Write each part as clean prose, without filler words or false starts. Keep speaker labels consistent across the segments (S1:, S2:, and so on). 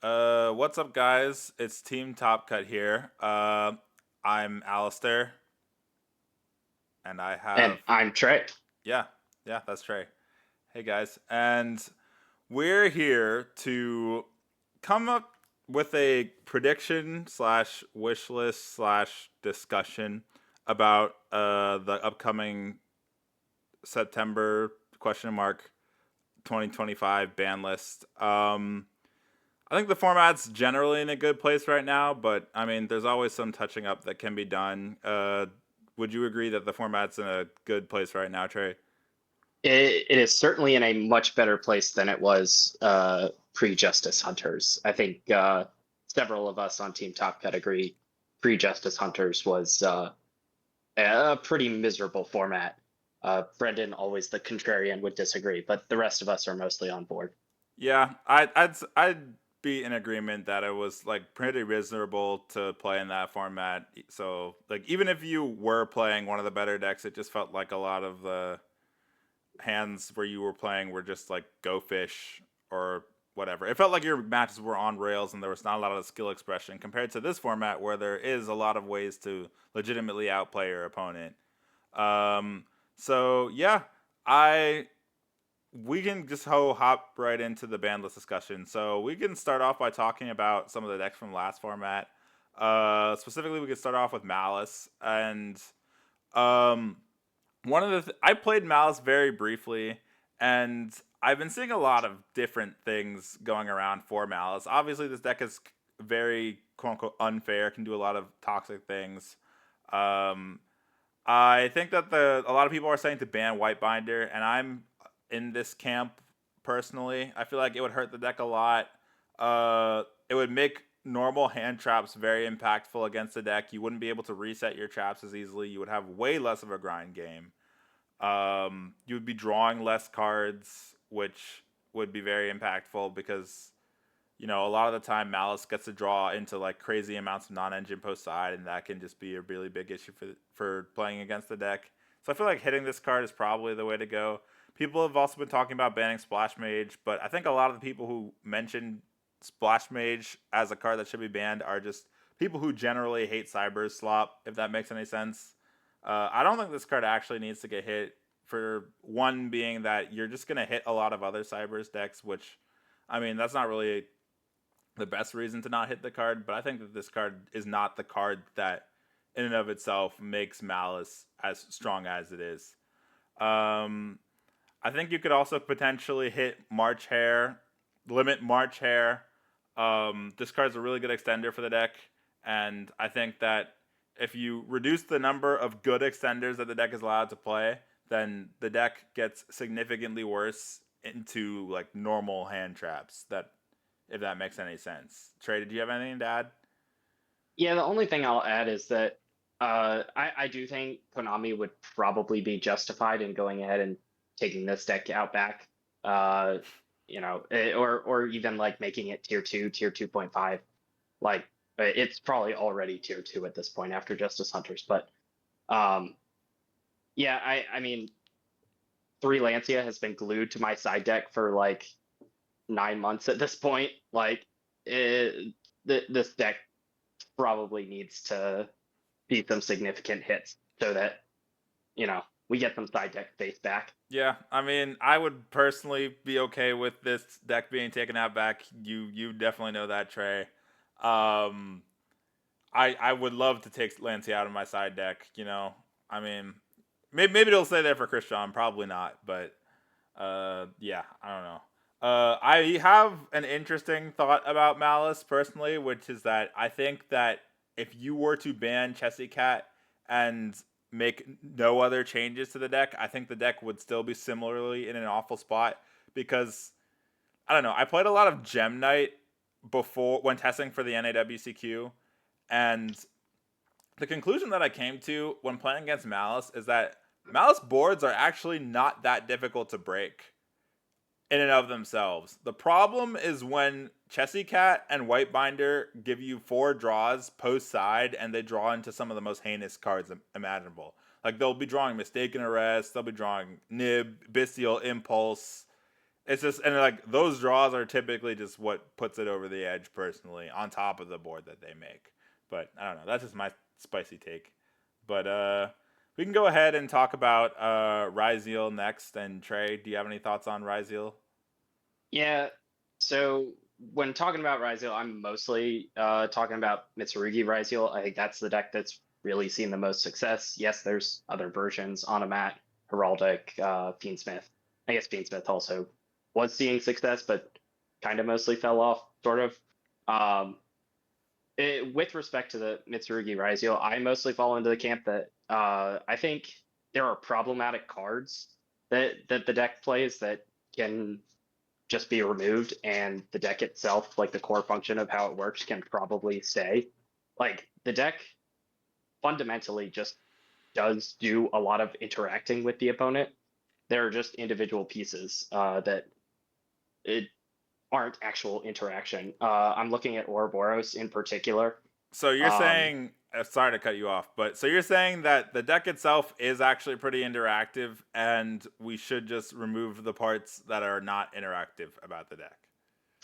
S1: What's up, guys? It's Team Top Cut here. I'm Alistair, and I
S2: And
S1: have
S2: I'm Trey.
S1: yeah, yeah, that's Trey. Hey guys, and we're here to come up with a prediction slash wish list slash discussion about the upcoming September question mark 2025 ban list. I think the format's generally in a good place right now, but I mean, there's always some touching up that can be done. Would you agree that the format's in a good place right now, Trey?
S2: It is certainly in a much better place than it was pre-Justice Hunters. I think several of us on Team Top Cut agree pre-Justice Hunters was a pretty miserable format. Brendan, always the contrarian, would disagree, but the rest of us are mostly on board.
S1: Yeah, I'd be in agreement that it was like pretty reasonable to play in that format. So like even if you were playing one of the better decks, it just felt like a lot of the hands where you were playing were just like go fish or whatever. It felt like your matches were on rails and there was not a lot of skill expression compared to this format where there is a lot of ways to legitimately outplay your opponent. Um, so yeah, I we can just hop right into the ban list discussion. So we can start off by talking about some of the decks from last format. Specifically, we could start off with Malice and um, one of I played Malice very briefly, and I've been seeing a lot of different things going around for Malice. Obviously, this deck is very quote unquote unfair, can do a lot of toxic things. Um, I think that a lot of people are saying to ban White Binder, and I'm in this camp personally. I feel like it would hurt the deck a lot. It would make normal hand traps very impactful against the deck. You wouldn't be able to reset your traps as easily. You would have way less of a grind game. You would be drawing less cards, which would be very impactful because a lot of the time Malice gets to draw into like crazy amounts of non-engine post side, and that can just be a really big issue for playing against the deck. So I feel like hitting this card is probably the way to go. People have also been talking about banning Splash Mage, but I think a lot of the people who mentioned Splash Mage as a card that should be banned are just people who generally hate Cyber's slop, if that makes any sense. I don't think this card actually needs to get hit, for one being that you're just going to hit a lot of other Cyber's decks, which, I mean, that's not really the best reason to not hit the card, but I think that this card is not the card that, in and of itself, makes Malice as strong as it is. Um, I think you could also potentially hit March Hare, limit March Hare. This card's a really good extender for the deck, and I think that if you reduce the number of good extenders that the deck is allowed to play, then the deck gets significantly worse into like normal hand traps. That, if that makes any sense. Trey, did you have anything to add?
S2: Yeah, the only thing I'll add is that I do think Konami would probably be justified in going ahead and taking this deck out back. Uh, or even like making it tier two, tier 2.5. Like it's probably already tier two at this point after Justice Hunters. But um, yeah, I mean, three Lancia has been glued to my side deck for like 9 months at this point. Like this deck probably needs to be some significant hits so that we get some side deck space back.
S1: Yeah, I mean, I would personally be okay with this deck being taken out back. You definitely know that, Trey. Um, I would love to take Lancey out of my side deck. I mean, maybe it'll stay there for Christian. Probably not, but yeah, I don't know. I have an interesting thought about Malice personally, which is that I think that if you were to ban Chessy Cat and make no other changes to the deck, I think the deck would still be similarly in an awful spot because I don't know. I played a lot of Gem Knight before when testing for the NAWCQ, and the conclusion that I came to when playing against Malice is that Malice boards are actually not that difficult to break in and of themselves. The problem is when Chessy Cat and White Binder give you four draws post side and they draw into some of the most heinous cards imaginable. Like they'll be drawing Mistaken Arrest, they'll be drawing Nib, Bestial Impulse, It's just, and like those draws are typically just what puts it over the edge personally, on top of the board that they make. But I don't know. That's just my spicy take. But we can go ahead and talk about Ryzeal next. And Trey, do you have any thoughts on Ryzeal?
S2: Yeah. So when talking about Ryzeal, I'm mostly talking about Mitsurugi Ryzeal. I think that's the deck that's really seen the most success. Yes, there's other versions, Onomat, Heraldic, Fiendsmith. I guess Fiendsmith also was seeing success, but kind of mostly fell off, sort of. Um, with respect to the Mitsurugi Ryzeal, I mostly fall into the camp that I think there are problematic cards that the deck plays that can just be removed, and the deck itself, like the core function of how it works, can probably stay. Like the deck fundamentally just does do a lot of interacting with the opponent. There are just individual pieces that it aren't actual interaction. I'm looking at Ouroboros in particular.
S1: So you're
S2: Um,
S1: saying, sorry to cut you off, but so you're saying that the deck itself is actually pretty interactive, and we should just remove the parts that are not interactive about the deck.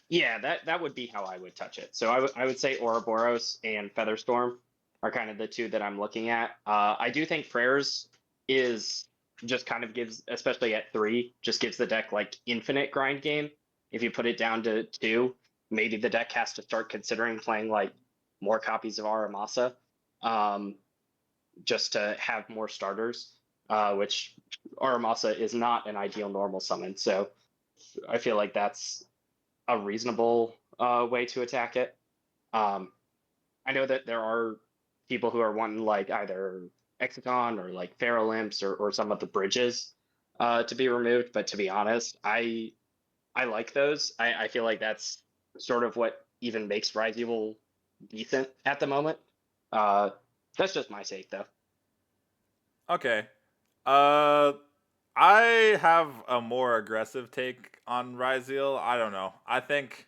S2: yeah, that would be how I would touch it. So I would say Ouroboros and Featherstorm are kind of the two that I'm looking at. I do think Freres is just kind of gives, especially at 3, just gives the deck like infinite grind game. If you put it down to 2, maybe the deck has to start considering playing like more copies of Aramasa, um, just to have more starters. Which Aramasa is not an ideal normal summon, so I feel like that's a reasonable way to attack it. Um, I know that there are people who are wanting like either Exoton or like Feral Imps or some of the bridges to be removed, but to be honest, I like those. I feel like that's sort of what even makes Ryzeal decent at the moment. Uh, that's just my take, though.
S1: Okay. Uh, I have a more aggressive take on Ryzeal. I don't know. I think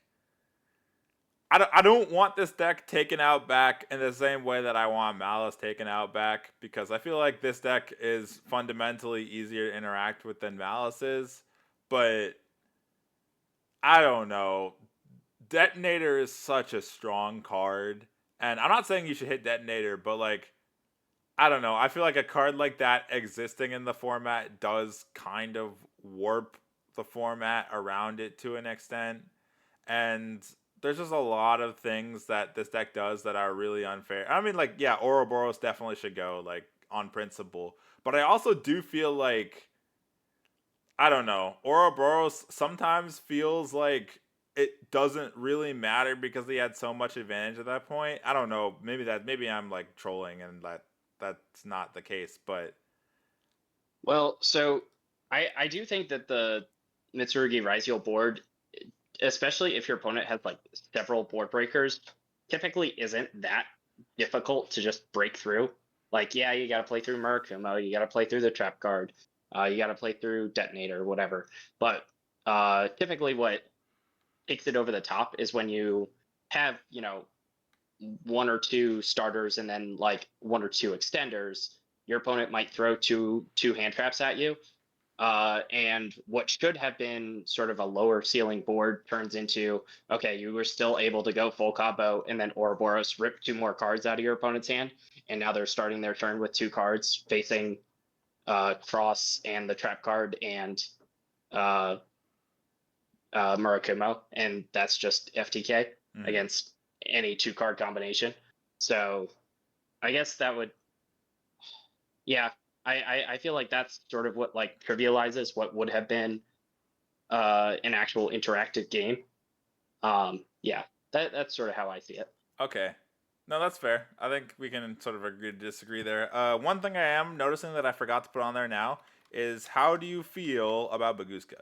S1: I don't want this deck taken out back in the same way that I want Malice taken out back, because I feel like this deck is fundamentally easier to interact with than Malice is. But I don't know. Detonator is such a strong card. And I'm not saying you should hit Detonator, but like, I don't know. I feel like a card like that existing in the format does kind of warp the format around it to an extent. And there's just a lot of things that this deck does that are really unfair. I mean, like, yeah, Ouroboros definitely should go, like, on principle. But I also do feel like, I don't know, Ouroboros sometimes feels like it doesn't really matter because he had so much advantage at that point. I don't know. Maybe I'm like trolling and that's not the case, but
S2: Well, so I do think that the Mitsurugi Ryzeal board, especially if your opponent has like several board breakers, typically isn't that difficult to just break through. Like, yeah, you got to play through Murakumo, you got to play through the trap card, you got to play through Detonator, whatever. But typically, what takes it over the top is when you have, one or two starters and then like one or two extenders. Your opponent might throw two hand traps at you, and what should have been sort of a lower ceiling board turns into, okay, you were still able to go full combo, and then Ouroboros rip 2 more cards out of your opponent's hand, and now they're starting their turn with 2 cards facing Cross and the trap card and uh, Murakumo, and that's just FTK
S1: mm,
S2: against any 2 card combination. So I guess that would, yeah, I feel like that's sort of what like trivializes what would have been an actual interactive game. Yeah, that's sort of how I see it.
S1: okay. No, that's fair. I think we can sort of agree to disagree there. One thing I am noticing that I forgot to put on there now is, how do you feel about Baguska?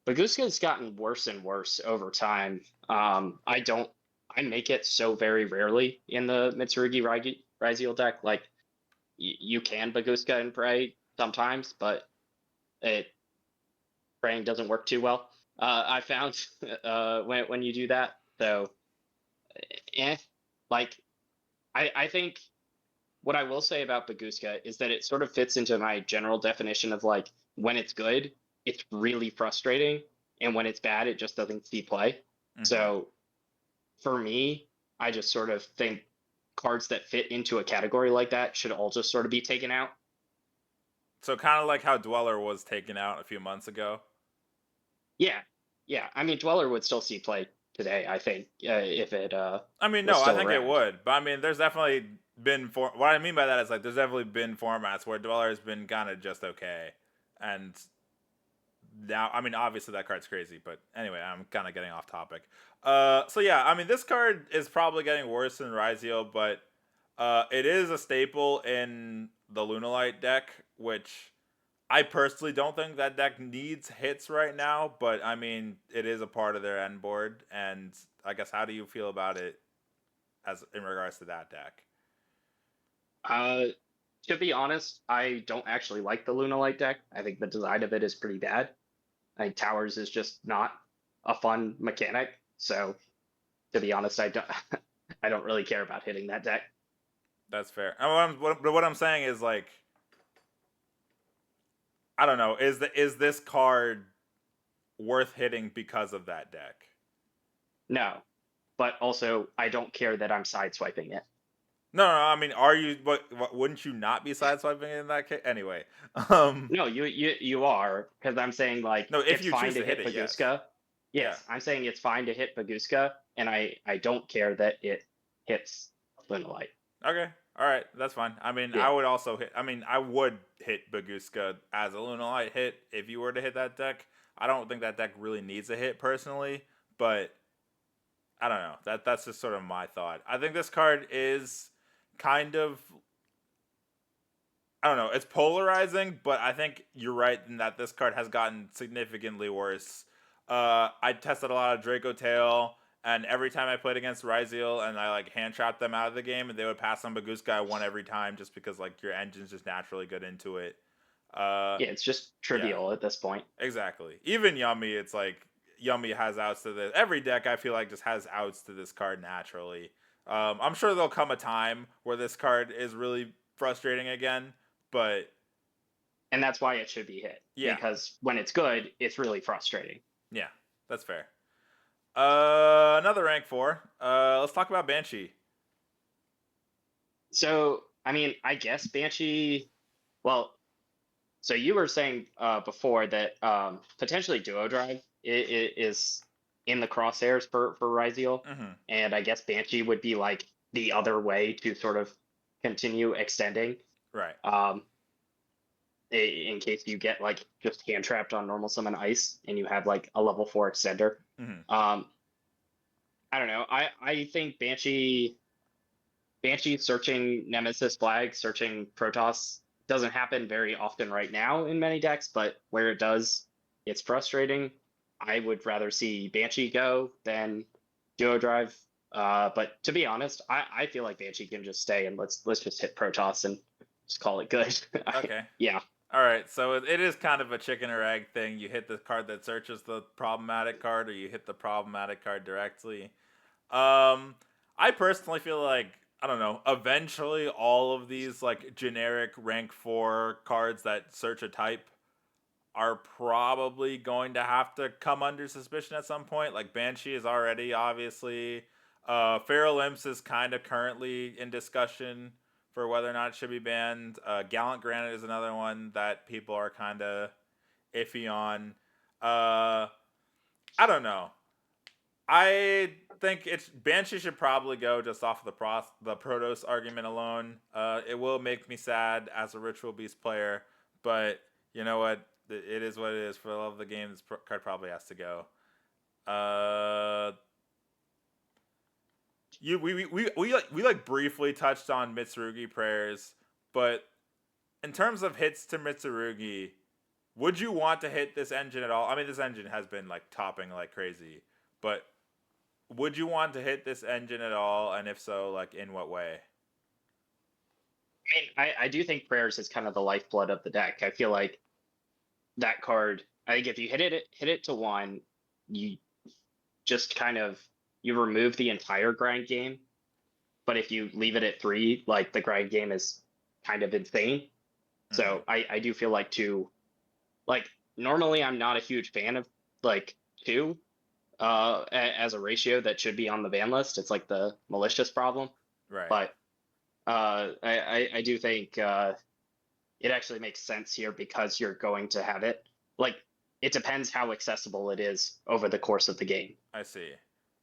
S2: Baguska's gotten worse and worse over time. I don't, I make it so very rarely in the Mitsurugi Ryzeal deck. Like you can Baguska and pray sometimes, but it praying doesn't work too well. I found when you do that. So, eh, like I think what I will say about Baguska is that it sort of fits into my general definition of like when it's good, it's really frustrating, and when it's bad, it just doesn't see play.
S1: Hmm.
S2: So for me, I just sort of think cards that fit into a category like that should all just sort of be taken out.
S1: So kind of like how Dweller was taken out a few months ago.
S2: Yeah, yeah. I mean, Dweller would still see play today, I think, if it
S1: I mean,
S2: was
S1: no, I
S2: still
S1: think it
S2: around.
S1: would, but I mean, there's definitely been what I mean by that is like there's definitely been formats where Dweller has been kind of just okay, and now I mean obviously that card's crazy, but anyway, I'm kind of getting off topic. So yeah, I mean this card is probably getting worse than Ryzeal, but it is a staple in the Lunalight deck, which I personally don't think that deck needs hits right now, but I mean it is a part of their end board, and I guess how do you feel about it as in regards to that deck?
S2: Uh, to be honest, I don't actually like the Lunalight deck. I think the design of it is pretty bad. I think Towers is just not a fun mechanic. So to be honest, I don't I don't really care about hitting that deck.
S1: That's fair. And what I'm saying is like I don't know. Is this card worth hitting because of that deck?
S2: No, but also I don't care that I'm sideswiping it.
S1: No, no. I mean, are you? What wouldn't you not be sideswiping in that case? Anyway, um,
S2: No, you are, because I'm saying like
S1: no. If
S2: it's
S1: you
S2: fine
S1: choose
S2: to
S1: to hit
S2: hit
S1: it, yes,
S2: Baguska.
S1: yeah.
S2: Yes, I'm saying it's fine to hit Baguska, and I don't care that it hits Lunalight.
S1: Okay, all right, that's fine. I mean, I
S2: Yeah,
S1: would also hit. I mean, I would hit Baguska as a Lunalight hit if you were to hit that deck. I don't think that deck really needs a hit personally, but I don't know. That's just sort of my thought. I think this card is kind of I don't know. It's polarizing, but I think you're right in that this card has gotten significantly worse. I tested a lot of Draco Tail, and every time I played against Ryzeal and I like hand trapped them out of the game, and they would pass on Baguska, I won every time just because like your engine's just naturally good into it. Uh,
S2: yeah, it's just
S1: yeah,
S2: trivial at this point.
S1: exactly. Even Yummy, it's like Yummy has outs to this. Every deck I feel like just has outs to this card naturally. I'm sure there'll come a time where this card is really frustrating again, but
S2: And that's why it should be hit,
S1: yeah,
S2: because when it's good, it's really frustrating.
S1: yeah, that's fair. Another rank four. Let's talk about Banshee.
S2: So, I mean, I guess Banshee, well, so you were saying before that potentially Duo Drive is in the crosshairs for Ryzeal,
S1: Hmm.
S2: and I guess Banshee would be like the other way to sort of continue extending.
S1: Right.
S2: Um, in case you get like just hand trapped on normal summon ice and you have like a level 4 extender.
S1: Hmm.
S2: Um, I don't know. I think Banshee searching Nemesis flag, searching Protoss doesn't happen very often right now in many decks, but where it does, it's frustrating. I would rather see Banshee go than Duo Drive. But to be honest, I feel like Banshee can just stay and let's just hit Protoss and just call it good.
S1: Okay.
S2: Yeah.
S1: All right. So it is kind of a chicken or egg thing. You hit the card that searches the problematic card, or you hit the problematic card directly. Um, I personally feel like I don't know. Eventually, all of these like generic rank four cards that search a type are probably going to have to come under suspicion at some point. Like Banshee is already obviously. Feral Imps is kind of currently in discussion for whether or not it should be banned. Gallant Granite is another one that people are kind of iffy on. Uh, I don't know. I think it's Banshee should probably go just off of the Protoss argument alone. It will make me sad as a Ritual Beast player, but you know what? It is what it is. For the love of the game, this card probably has to go. Uh, we like briefly touched on Mitsurugi prayers, but in terms of hits to Mitsurugi, would you want to hit this engine at all? I mean, this engine has been like topping like crazy, but would you want to hit this engine at all? And if so, like in what way?
S2: I mean, I do think prayers is kind of the lifeblood of the deck. I feel like that card, I think if you hit it to one, you just kind of you remove the entire grind game. But if you leave it at three, like the grind game is kind of insane.
S1: Mm-hmm.
S2: So I do feel like to like normally I'm not a huge fan of like two as a ratio that should be on the ban list. It's like the malicious problem,
S1: Right.
S2: but I do think it actually makes sense here because you're going to have it. Like it depends how accessible it is over the course of the game.
S1: I see.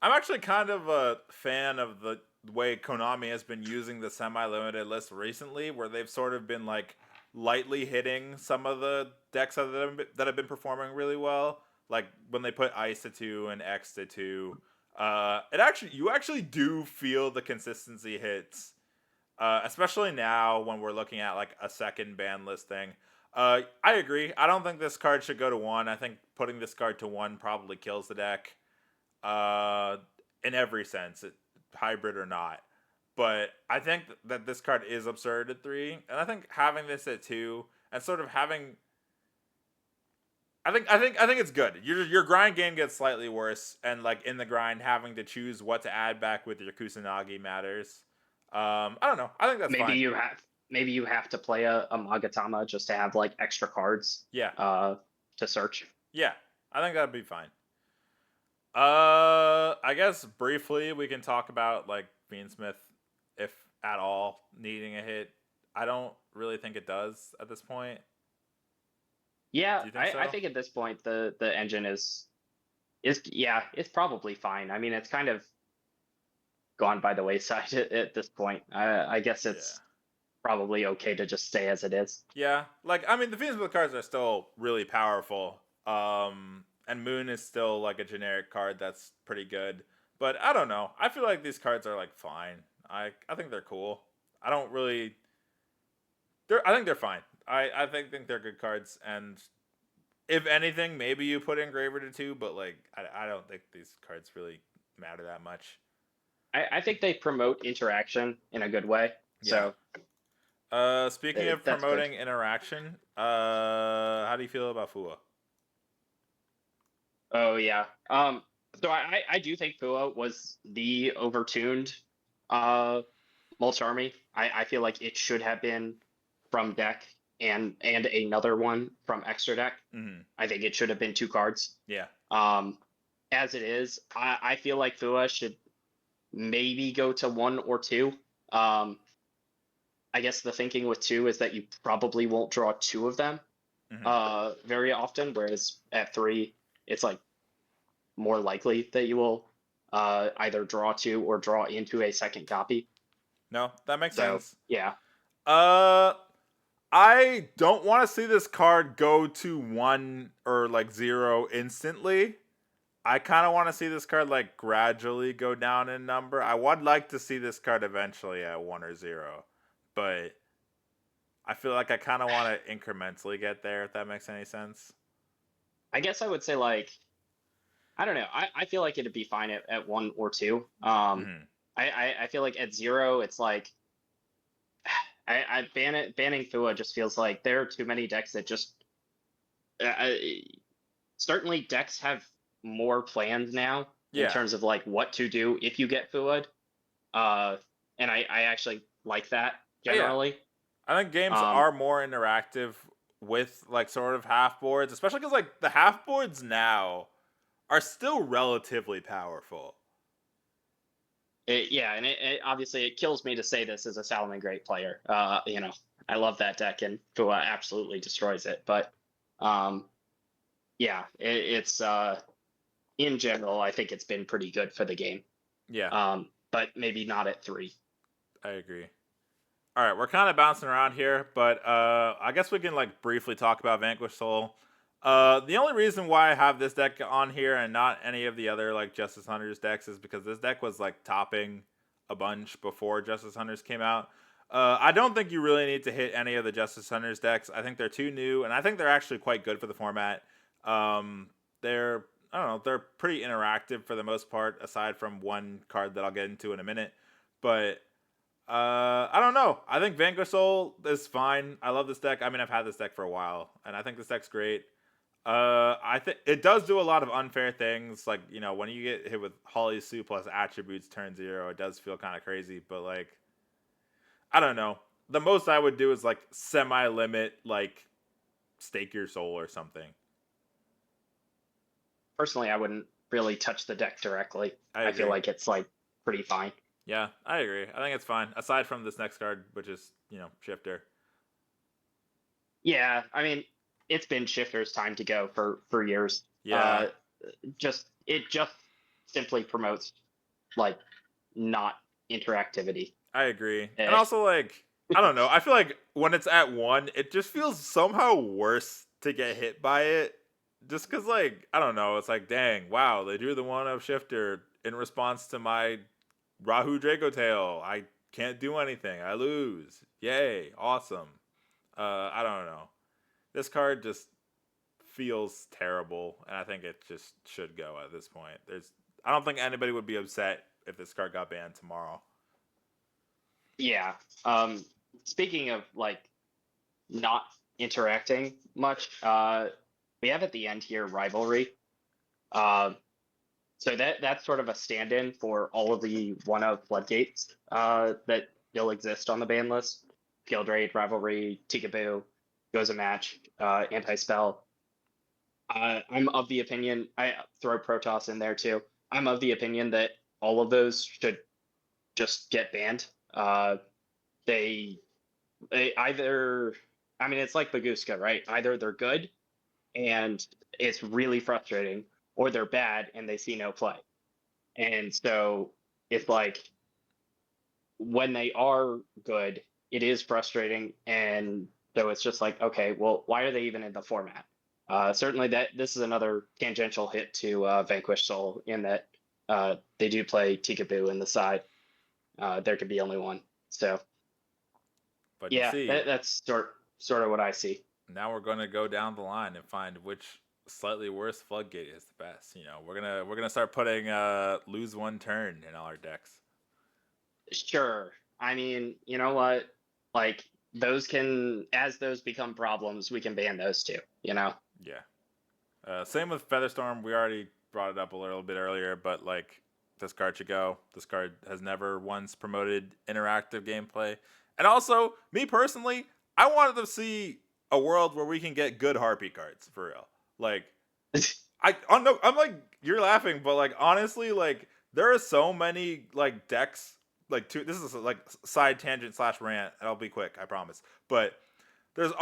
S1: I'm actually kind of a fan of the way Konami has been using the semi-limited list recently, where they've sort of been like lightly hitting some of the decks that have been performing really well. Like when they put Ice to 2 and X to 2, you actually do feel the consistency hits, especially now when we're looking at like a second ban list thing. I agree. I don't think this card should go to 1. I think putting this card to 1 probably kills the deck, uh, in every sense, hybrid or not. But I think that this card is absurd at 3, and I think having this at 2 and sort of having, I think it's good. Your grind game gets slightly worse, and like in the grind, having to choose what to add back with your Kusanagi matters. I don't know. I think that's
S2: Maybe
S1: fine.
S2: you have maybe you have to play a Magatama just to have like extra cards
S1: Yeah,
S2: to search.
S1: yeah. I think that'd be fine. I guess briefly we can talk about like Fiendsmith, if at all, needing a hit. I don't really think it does at this point.
S2: Yeah,
S1: Do you think
S2: I
S1: so?
S2: think at this point the engine is yeah, it's probably fine. I mean, it's kind of gone by the wayside at this point. I guess
S1: Yeah.
S2: it's probably okay to just stay as it is.
S1: Yeah. Like I mean the Fiendsmith cards are still really powerful. And Moon is still like a generic card that's pretty good. But I don't know. I feel like these cards are like fine. I think they're cool. I don't really I think they're fine. I think they're good cards, and if anything, maybe you put Engraver to 2, but like I don't think these cards really matter that much.
S2: I think they promote interaction in a good way,
S1: Yeah.
S2: so
S1: Speaking of
S2: that's good.
S1: promoting interaction, how do you feel about Fua?
S2: Oh yeah. So I do think Fua was the overtuned uh Mulcharmy. I feel like it should have been from deck and another one from extra deck.
S1: Mm-hmm.
S2: I think it should have been two cards.
S1: Yeah.
S2: Um, as it is, I feel like Fua should maybe go to one or two. Um, I guess the thinking with two is that you probably won't draw two of them
S1: Mm-hmm.
S2: very often, whereas at three, it's like more likely that you will either draw two or draw into a second copy.
S1: No, that makes
S2: So
S1: sense.
S2: yeah,
S1: Uh, I don't want to see this card go to 1 or like 0 instantly. I kind of want to see this card like gradually go down in number. I would like to see this card eventually at 1 or 0, but I feel like I kind of want to incrementally get there, if that makes any sense.
S2: I guess I would say like I don't know. I feel like it'd be fine at one or two.
S1: Mm-hmm.
S2: I feel like at zero, it's like banning Fua just feels like there are too many decks that just certainly decks have more plans now in
S1: Yeah,
S2: terms of like what to do if you get Fua'd. Uh, and I actually like that
S1: yeah.
S2: generally.
S1: I think games
S2: Um,
S1: are more interactive with like sort of half boards, especially because like the half boards now are still relatively powerful.
S2: yeah, and obviously it kills me to say this as a Salamangreat player. I love that deck and Fua absolutely destroys it. But um, yeah, it's in general, I think it's been pretty good for the game.
S1: Yeah,
S2: But maybe not at three.
S1: I agree. All right, we're kind of bouncing around here, but I guess we can like briefly talk about Vanquish Soul. The only reason why I have this deck on here and not any of the other like Justice Hunters decks is because this deck was like topping a bunch before Justice Hunters came out. I don't think you really need to hit any of the Justice Hunters decks. I think they're too new, and I think they're actually quite good for the format. They're I don't know, they're pretty interactive for the most part, aside from one card that I'll get into in a minute. But I don't know. I think Vanquish Soul is fine. I love this deck. I mean, I've had this deck for a while, and I think this deck's great. I think it does do a lot of unfair things. Like, you know, when you get hit with Holly Sue plus attributes turn 0, it does feel kind of crazy. But like, I don't know. The most I would do is like semi limit, like stake your soul or something.
S2: personally, I wouldn't really touch the deck directly.
S1: I
S2: I feel
S1: agree.
S2: like it's like pretty fine.
S1: Yeah, I agree. I think it's fine. Aside from this next card, which is Shifter.
S2: Yeah, I mean, it's been Shifter's time to go for years.
S1: Yeah,
S2: It just simply promotes like not interactivity.
S1: I agree. And
S2: Eh,
S1: also, like, I don't know. I feel like when it's at 1, it just feels somehow worse to get hit by it. Just because, like, I don't know. It's like, dang, wow, they drew the 1-up shifter in response to my Rahu Draco Tail. I can't do anything. I lose. Yay, awesome. I don't know. This card just feels terrible, and I think it just should go at this point. I don't think anybody would be upset if this card got banned tomorrow.
S2: yeah. Um, Speaking of like not interacting much, we have at the end here rivalry. Uh, so that's sort of a stand-in for all of the one-of floodgates that still exist on the ban list. Guild Raid, Rivalry, Tikaboo, Goes a Match, Anti-Spell. I'm of the opinion, I throw Protoss in there too. I'm of the opinion that all of those should just get banned. They, they either, I mean, it's like Baguska, right? Either they're good and it's really frustrating, or they're bad and they see no play. And so it's like when they are good, it is frustrating. And so it's just like, okay, well, why are they even in the format? Certainly, that this is another tangential hit to Vanquish Soul in that they do play Tikaboo in the side. There could be only one. So
S1: But you
S2: yeah,
S1: see,
S2: that's sort of what I see.
S1: now we're gonna go down the line and find which slightly worse floodgate is the best. We're gonna start putting lose 1 turn in all our decks.
S2: Sure. I mean, you know what? Like those can, as those become problems, we can ban those too. You know.
S1: Yeah. Same with Featherstorm. We already brought it up a little bit earlier, but like this card should go. This card has never once promoted interactive gameplay. And also, me personally, I wanted to see a world where we can get good Harpy cards for real. Like no, I'm like you're laughing, but like honestly, like there are so many like decks. Like this is like side tangent slash rant. And I'll be quick, I promise. But there's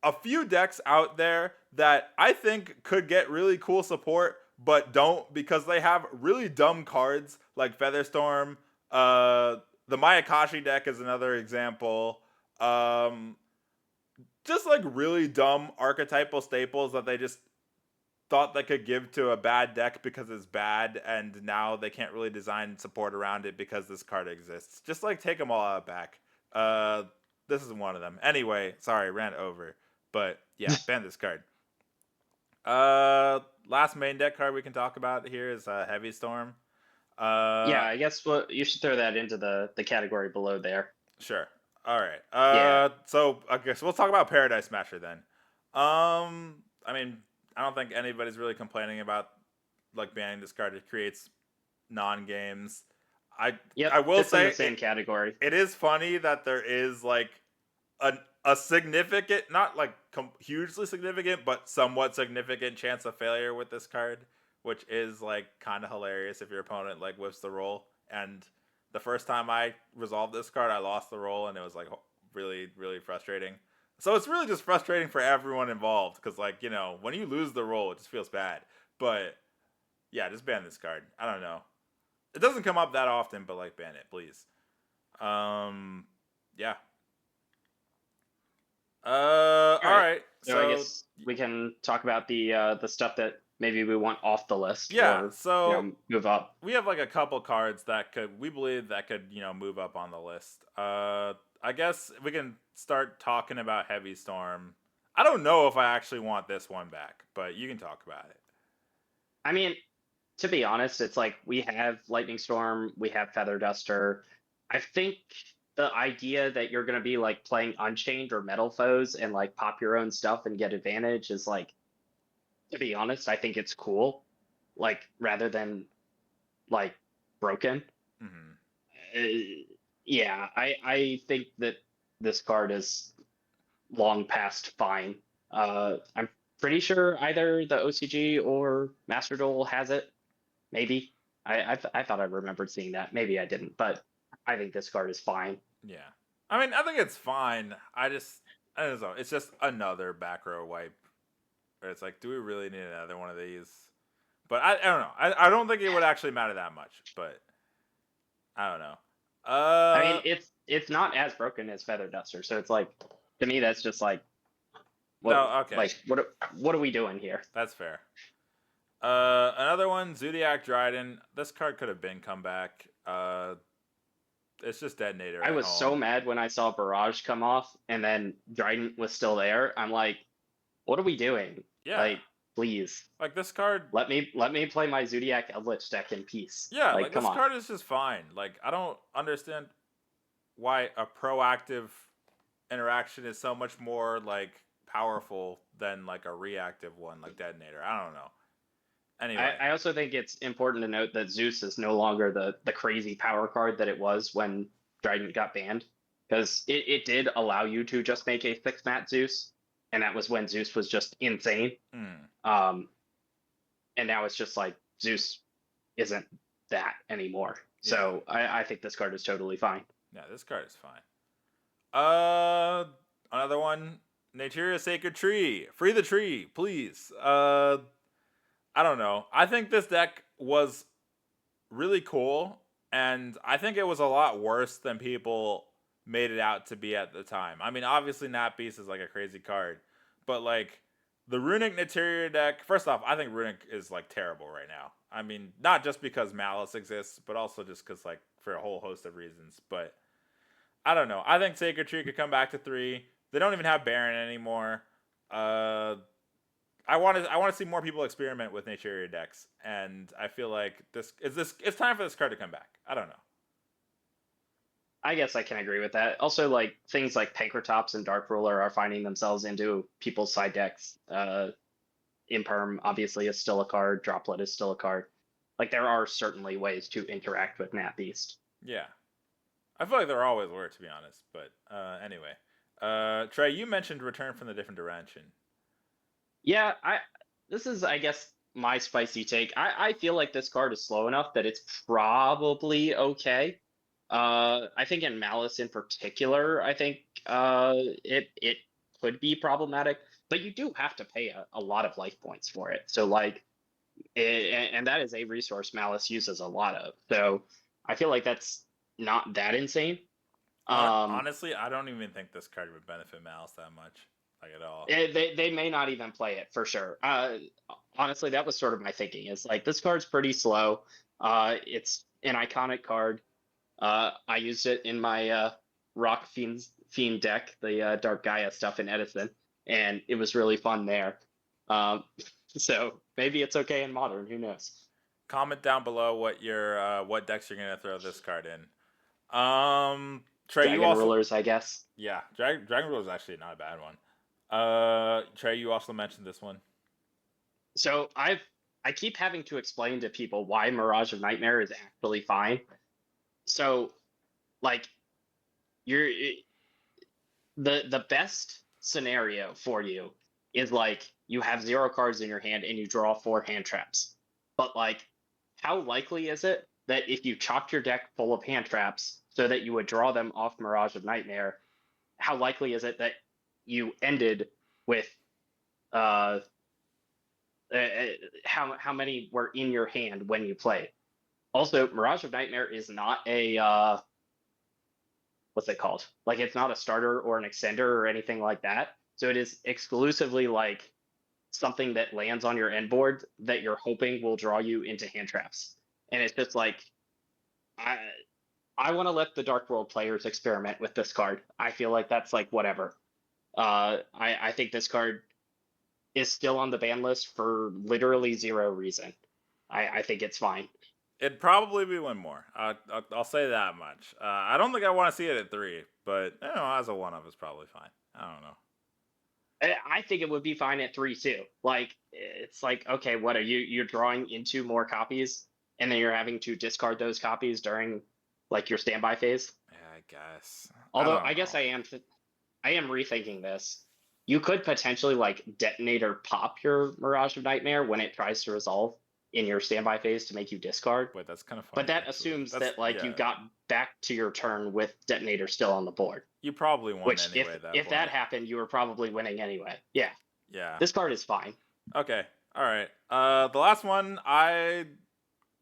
S1: a few decks out there that I think could get really cool support, but don't because they have really dumb cards like Featherstorm. The Mayakashi deck is another example. Um, just like really dumb archetypal staples that they just thought they could give to a bad deck because it's bad, and now they can't really design support around it because this card exists. Just like take them all out back. Uh, this is one of them. Anyway, sorry, ran over. But yeah, ban this card. Last main deck card we can talk about here is Heavy Storm.
S2: Yeah,
S1: Uh,
S2: I guess you should throw that into the category below there.
S1: sure. All right.
S2: Yeah.
S1: So I guess we'll talk about Paradise Smasher then. I mean, I don't think anybody's really complaining about like banning this card. It creates non-games. I
S2: Yep,
S1: I will
S2: fits in the
S1: say
S2: same category.
S1: it is funny that there is like a significant, not like hugely significant, but somewhat significant chance of failure with this card, which is like kind of hilarious if your opponent like whiffs the roll. And the first time I resolved this card, I lost the roll, and it was like really really frustrating. So it's really just frustrating for everyone involved because like when you lose the roll, it just feels bad. But yeah, just ban this card. I don't know. It doesn't come up that often, but like ban it, please. Yeah.
S2: All
S1: All
S2: right.
S1: right.
S2: So I
S1: So
S2: guess we can talk about the stuff that maybe we want off the list
S1: yeah.
S2: or
S1: So
S2: move up.
S1: we have like a couple cards that we believe that could move up on the list. I guess we can start talking about Heavy Storm. I don't know if I actually want this one back, but you can talk about it.
S2: I mean, to be honest, it's like we have Lightning Storm, we have Feather Duster. I think the idea that you're going to be like playing Unchained or Metal Foes and like pop your own stuff and get advantage is like, to be honest, I think it's cool. Like rather than like broken.
S1: Mm-hmm.
S2: Yeah, I think that this card is long past fine. I'm pretty sure either the OCG or Master Duel has it. Maybe. I thought I remembered seeing that. Maybe I didn't, but I think this card is fine.
S1: Yeah. I mean, I think it's fine. I don't know. It's just another back row wipe. Where it's like, do we really need another one of these? But I don't know. I don't think it would actually matter that much. But I don't know.
S2: I mean, it's not as broken as Feather Duster, so it's like, to me, that's just like,
S1: no, okay,
S2: what are we doing here?
S1: that's fair. Another one, Zodiac Dryden. This card could have been come back. It's just Detonator
S2: I
S1: at
S2: was
S1: home.
S2: so mad when I saw Barrage come off and then Dryden was still there. I'm like, what are we doing?
S1: Yeah.
S2: Like, please.
S1: Like this card.
S2: Let me play my Zodiac Eldritch deck in peace.
S1: Yeah,
S2: like
S1: this card is just fine. Like I don't understand why a proactive interaction is so much more like powerful than like a reactive one like Detonator. I don't know. Anyway,
S2: I also think it's important to note that Zeus is no longer the crazy power card that it was when Dryden got banned, because it did allow you to just make a 6-mat Zeus, and that was when Zeus was just insane. And now it's just like Zeus isn't that anymore. Yeah. So I think this card is totally fine.
S1: Yeah, this card is fine. Another one, Naturia Sacred Tree. Free the tree, please. I don't know. I think this deck was really cool, and I think it was a lot worse than people made it out to be at the time. I mean, obviously Nat Beast is like a crazy card, but like the Runic Naturia deck, first off, I think Runic is like terrible right now. I mean, not just because Malice exists, but also just because like for a whole host of reasons. But I don't know. I think Sacred Tree could come back to 3. They don't even have Baron anymore. I want to see more people experiment with Naturia decks, and I feel like it's time for this card to come back. I don't know.
S2: I guess I can agree with that. Also, like things like Pankratops and Dark Ruler are finding themselves into people's side decks. Imperm obviously is still a card. Droplet is still a card. Like there are certainly ways to interact with Nat Beast.
S1: Yeah, I feel like there always were, to be honest. But anyway, Trey, you mentioned Return from the Different Dimension.
S2: Yeah, this is, I guess, my spicy take. I feel like this card is slow enough that it's probably okay. I think in Malice in particular, I think it could be problematic, but you do have to pay a lot of life points for it. So like, and that is a resource Malice uses a lot of. So I feel like that's not that insane.
S1: Honestly, I don't even think this card would benefit Malice that much, like at all.
S2: They may not even play it for sure. Honestly, that was sort of my thinking. Is like this card's pretty slow. It's an iconic card. I used it in my Rock Fiend deck, the Dark Gaia stuff in Edison, and it was really fun there. So maybe it's okay in Modern. Who knows?
S1: Comment down below what decks you're gonna throw this card in. Trey,
S2: Dragon Rulers, I guess.
S1: Yeah, Dragon Rulers is actually not a bad one. Trey, you also mentioned this one.
S2: So I keep having to explain to people why Mirage of Nightmare is actually fine. So, like, the best scenario for you is like you have 0 cards in your hand and you draw 4 hand traps. But like, how likely is it that if you chopped your deck full of hand traps so that you would draw them off Mirage of Nightmare, how likely is it that you ended with how many were in your hand when you played? Also, Mirage of Nightmare is not a what's it called? Like it's not a starter or an extender or anything like that. So it is exclusively like something that lands on your end board that you're hoping will draw you into hand traps. And it's just like I want to let the Dark World players experiment with this card. I feel like that's like whatever. I think this card is still on the ban list for literally 0 reason. I think it's fine.
S1: It'd probably be one more. I'll say that much. I don't think I want to see it at 3, but you know, as a 1-of, it's probably fine. I don't know.
S2: I think it would be fine at 3 too. Like it's like, okay, what are you're drawing into more copies and then you're having to discard those copies during like your standby phase?
S1: Yeah, I guess.
S2: Although I guess I am rethinking this. You could potentially like detonate or pop your Mirage of Nightmare when it tries to resolve in your standby phase to make you discard.
S1: Wait, that's kind of
S2: But
S1: funny,
S2: that
S1: actually.
S2: assumes
S1: That's
S2: that like you
S1: yeah.
S2: got back to your turn with detonator still on the board.
S1: You probably won
S2: Which
S1: anyway at that
S2: if that
S1: point.
S2: happened, you were probably winning anyway. Yeah.
S1: Yeah.
S2: This card is fine.
S1: Okay. All right. The last one I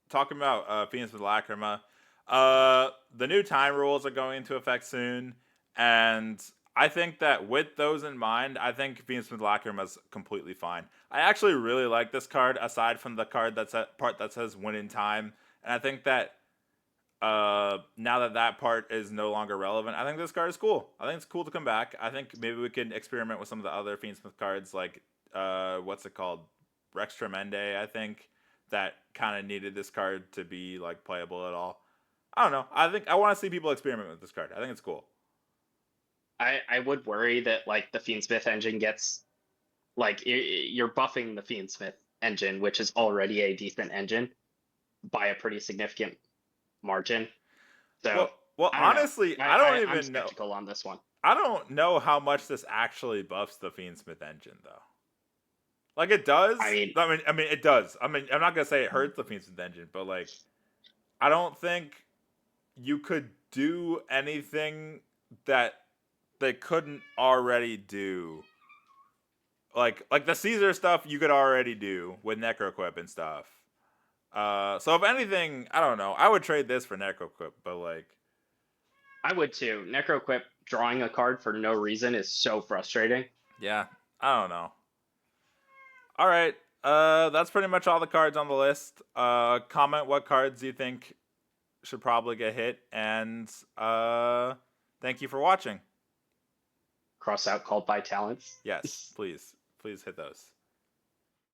S1: talking about Phoenix with Lacrima. The new time rules are going into effect soon, and I think that with those in mind, I think Phoenix with Lacrima is completely fine. I actually really like this card, aside from the card that's part that says "win in time," and I think that now that that part is no longer relevant, I think this card is cool. I think it's cool to come back. I think maybe we can experiment with some of the other Fiendsmith cards, like what's it called, Rex Tremende. I think that kind of needed this card to be like playable at all. I don't know. I think I want to see people experiment with this card. I think it's cool.
S2: I would worry that like the Fiendsmith engine gets like you're buffing the Fiendsmith engine, which is already a decent engine by a pretty significant margin. So
S1: Well,
S2: I don't know.
S1: honestly, I don't
S2: I'm
S1: even know.
S2: skeptical on this one.
S1: I don't know how much this actually buffs the Fiendsmith engine, though. Like it does.
S2: I mean,
S1: I mean, it does. I mean, I'm not gonna say it hurts the Fiendsmith engine, but like, I don't think you could do anything that they couldn't already do. Like the Caesar stuff you could already do with Necroquip and stuff. So if anything, I don't know. I would trade this for Necroquip, but like,
S2: I would too. Necroquip drawing a card for no reason is so frustrating.
S1: yeah, I don't know. All right. That's pretty much all the cards on the list. Comment what cards you think should probably get hit, and thank you for watching.
S2: Cross out called by talents.
S1: Yes, please hit those.